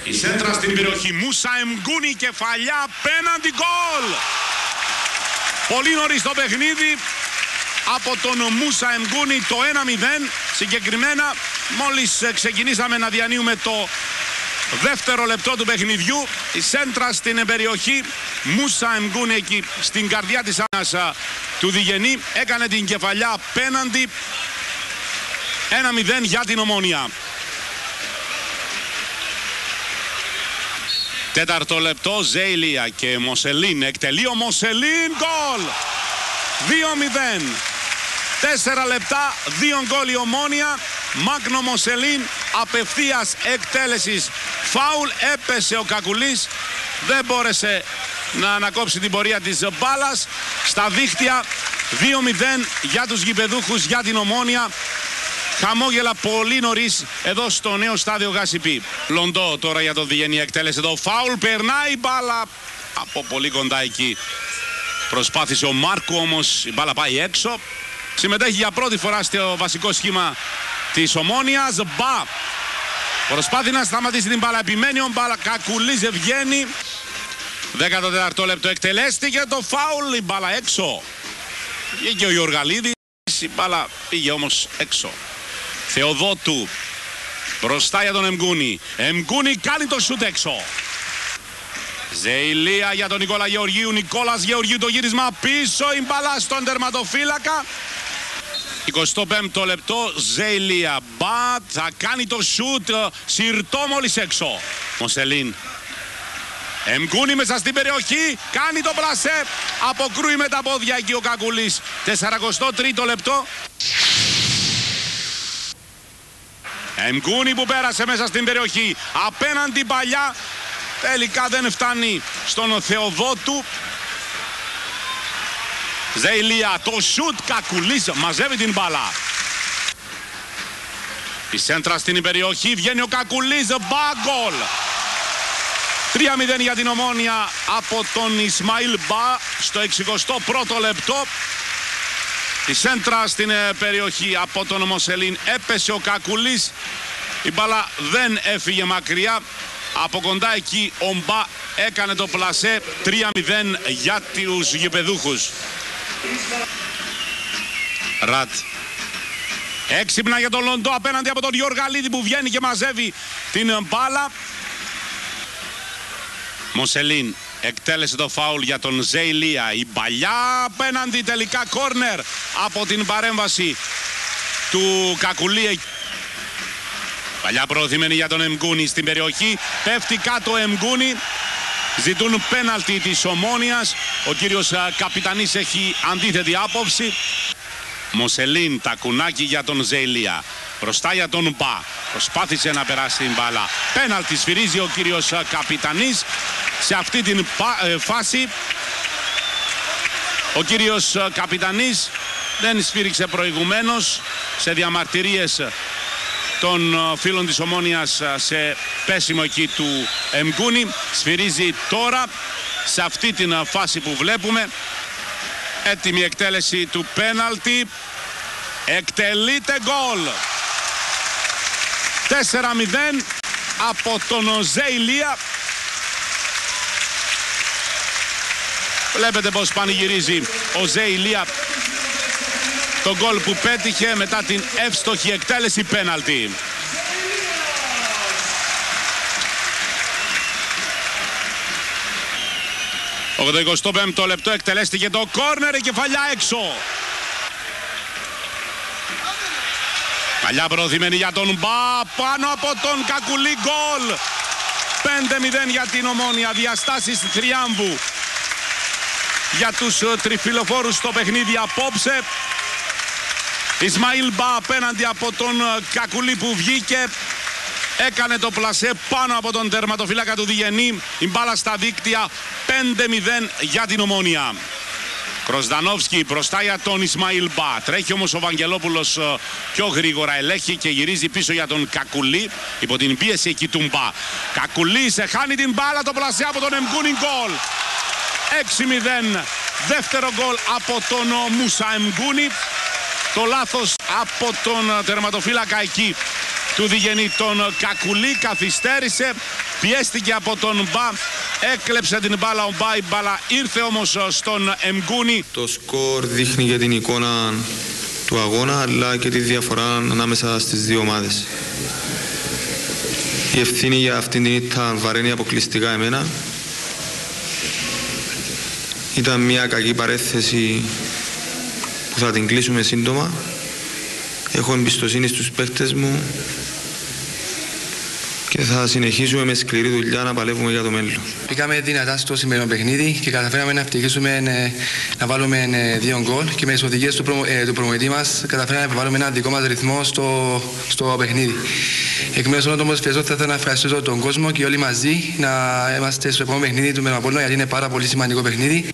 Η σέντρα στην περιοχή. Μούσα Εμγκούνι, κεφαλιά, απέναντι, γκολ. Πολύ νωρίς στο παιχνίδι από τον Μούσα Εμγκούνι το 1-0. Συγκεκριμένα μόλις ξεκινήσαμε να διανύουμε το δεύτερο λεπτό του παιχνιδιού. Η σέντρα στην περιοχή. Μούσα Εμγκούνι εκεί στην καρδιά της άμυνας του Διγενή. Έκανε την κεφαλιά απέναντι. 1-0 για την Ομόνοια. Τέταρτο λεπτό, Ζέιλια και Μοσελίν. Εκτελεί ο Μοσελίν, γκολ! 2-0. 4 λεπτά, 2 γκολ η Ομόνοια. Μάγνο Μοσελίν, απευθείας εκτέλεσης. Φάουλ, έπεσε ο Κακουλής. Δεν μπόρεσε να ανακόψει την πορεία της μπάλας. Στα δίχτυα, 2-0 για τους γηπεδούχους, για την Ομόνοια. Χαμόγελα πολύ νωρίς εδώ στο νέο στάδιο Γασιπί. Λοντό τώρα για το Διγενή, εκτέλεσε το φάουλ, περνάει η μπάλα από πολύ κοντά εκεί. Προσπάθησε ο Μάρκου, όμως η μπάλα πάει έξω. Συμμετέχει για πρώτη φορά στο βασικό σχήμα της Ομόνοιας. Μπα! Προσπάθει να σταματήσει την μπάλα, επιμένει ο μπάλα, Κακουλής βγαίνει. 14ο λεπτό, εκτελέστηκε το φάουλ, η μπάλα έξω. Βγήκε ο Γιωργαλίδης, η μπάλα πήγε όμως έξω. Θεοδότου μπροστά για τον Εμγκούνι. Εμγκούνι κάνει το σούτ έξω. Ζεηλία για τον Νικόλα Γεωργίου. Νικόλας Γεωργίου, το γύρισμα πίσω, η μπάλα στον τερματοφύλακα. 25ο λεπτό, Ζεηλία. Μπατ, θα κάνει το σούτ, συρτό μόλις έξω. Μοσελίν. Εμγκούνι μέσα στην περιοχή, κάνει το πλασέ, αποκρούει με τα πόδια εκεί ο Κακουλής. 43ο λεπτό. Εμγκούνι που πέρασε μέσα στην περιοχή, απέναντι παλιά, τελικά δεν φτάνει στον Θεοδότου. Ζεηλία, το σούτ, Κακουλής μαζεύει την μπάλα. Η σέντρα στην περιοχή, βγαίνει ο Κακουλής, μπαγκολ. 3-0 για την Ομόνοια από τον Ισμαήλ Μπα στο 61ο λεπτό. Η σέντρα στην περιοχή από τον Μοσελίν, έπεσε ο Κακουλής. Η μπάλα δεν έφυγε μακριά. Από κοντά εκεί ο Μπα έκανε το πλασέ. 3-0 για τους γηπεδούχους. Ρατ. Έξυπνα για τον Λοντό απέναντι από τον Γιωργαλίδη που βγαίνει και μαζεύει την μπάλα. Μοσελίν εκτέλεσε το φάουλ για τον Ζεηλία. Η παλιά απέναντι, τελικά κόρνερ από την παρέμβαση του Κακουλή. Παλιά προωθημένη για τον Εμγκούνι στην περιοχή. Πέφτει κάτω ο Εμγκούνι. Ζητούν πέναλτι της Ομόνοιας. Ο κύριος Καπιτανής έχει αντίθετη άποψη. Μοσελίν, τακουνάκι για τον Ζεηλία. Μπροστά για τον Μπα. Προσπάθησε να περάσει την μπάλα. Πέναλτι σφυρίζει ο κύριος Καπιτανής. Σε αυτή την φάση ο κύριος Καπιτανής δεν σφύριξε προηγουμένως σε διαμαρτυρίες των φίλων της Ομόνοιας σε πέσιμο εκεί του Εμγκούνι. Σφυρίζει τώρα σε αυτή την φάση που βλέπουμε. Έτοιμη εκτέλεση του πέναλτι. Εκτελείται γκολ. 4-0 από τον Ζεηλία. Βλέπετε πως πανηγυρίζει ο Ζεηλία το γκολ που πέτυχε μετά την εύστοχη εκτέλεση πέναλτι. Ο 85ο λεπτό, εκτελέστηκε το κόρνερ, η κεφαλιά έξω. Παλιά προωθημένη για τον Μπα, πάνω από τον Κακουλή, γκολ. 5-0 για την Ομόνοια, διαστάσεις θριάμβου για τους τριφυλοφόρους στο παιχνίδι απόψε. Ισμαήλ Μπα απέναντι από τον Κακουλή που βγήκε. Έκανε το πλασέ πάνω από τον τερματοφύλακα του Διγενή. Η μπάλα στα δίκτυα, 5-0 για την Ομόνοια. Κροσδανόφσκι μπροστά για τον Ισμαήλ Μπα. Τρέχει όμως ο Βαγγελόπουλος πιο γρήγορα, ελέγχει και γυρίζει πίσω για τον Κακουλή υπό την πίεση εκεί του Μπα. Κακουλή σε χάνει την μπάλα, το πλασέ από τον Εμγκούνι, γκολ. 6-0, δεύτερο γκολ από τον Μούσα Εμγκούνι. Το λάθος από τον τερματοφύλακα εκεί του Διγενή, τον Κακουλή, καθυστέρησε. πιέστηκε από τον Μπα, έκλεψε την μπάλα ο Μπα, η μπάλα ήρθε όμως στον Εμγκούνι. Το σκορ δείχνει και την εικόνα του αγώνα, αλλά και τη διαφορά ανάμεσα στις δύο ομάδες. Η ευθύνη για αυτήν την ήττα βαραίνει αποκλειστικά εμένα. Ήταν μια κακή παρέθεση που θα την κλείσουμε σύντομα. Έχω εμπιστοσύνη στους παίκτες μου και θα συνεχίσουμε με σκληρή δουλειά να παλεύουμε για το μέλλον. Πήγαμε δυνατά στο σημερινό παιχνίδι και καταφέραμε να ευτυχίσουμε να βάλουμε 2 γκολ και με τις οδηγίες του προπονητή μας καταφέραμε να βάλουμε ένα δικό μας ρυθμό στο παιχνίδι. Εκ μέρους όλων των ποδοσφαιριστών θα ήθελα να ευχαριστήσω τον κόσμο και όλοι μαζί να είμαστε στο επόμενο παιχνίδι του Απόλλωνα, γιατί είναι πάρα πολύ σημαντικό παιχνίδι.